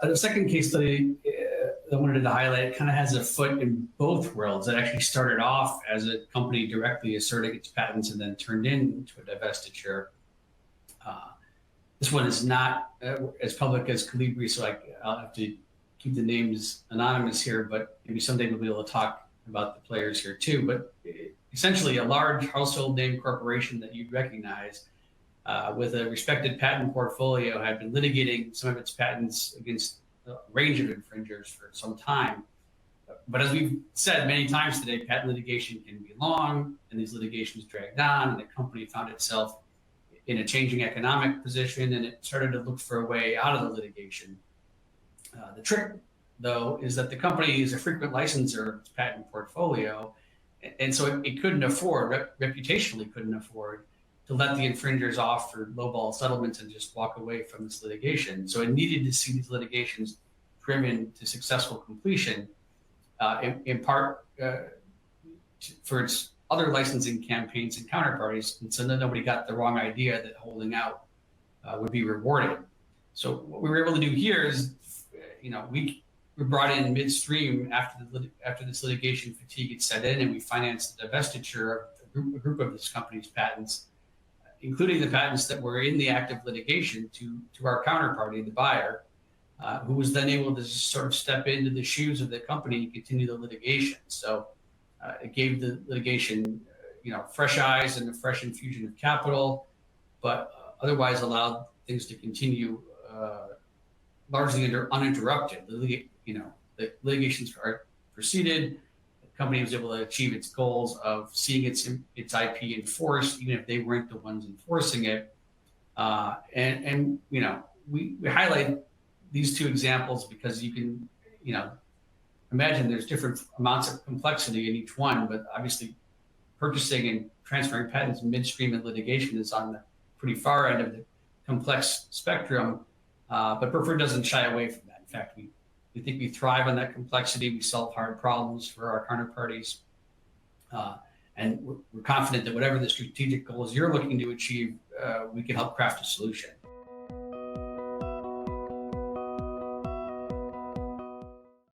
The second case study I wanted to highlight kind of has a foot in both worlds. It actually started off as a company directly asserting its patents and then turned into a divestiture. This one is not as public as Calibri, so I'll have to keep the names anonymous here, but maybe someday we'll be able to talk about the players here too. But essentially a large household name corporation that you'd recognize with a respected patent portfolio had been litigating some of its patents against a range of infringers for some time. But as we've said many times today, patent litigation can be long, and these litigations dragged on, and the company found itself in a changing economic position, and it started to look for a way out of the litigation. The trick, though, is that the company is a frequent licensor of its patent portfolio, and so it couldn't afford, reputationally couldn't afford, to let the infringers off for lowball settlements and just walk away from this litigation. So it needed to see these litigations driven to successful completion, in part for its other licensing campaigns and counterparties, and so that nobody got the wrong idea that holding out would be rewarded. So what we were able to do here is, we were brought in midstream after this litigation fatigue had set in, and we financed the divestiture of a group of this company's patents, including the patents that were in the active litigation, to our counterparty, the buyer, who was then able to sort of step into the shoes of the company and continue the litigation. So it gave the litigation, fresh eyes and a fresh infusion of capital, but otherwise allowed things to continue largely uninterrupted. The litigations proceeded. The company was able to achieve its goals of seeing its IP enforced, even if they weren't the ones enforcing it. We highlight these two examples because you can, imagine there's different amounts of complexity in each one, but obviously purchasing and transferring patents midstream in litigation is on the pretty far end of the complex spectrum. But Burford doesn't shy away from that. In fact, we think we thrive on that complexity. We solve hard problems for our counterparties. And we're confident that whatever the strategic goals you're looking to achieve, we can help craft a solution.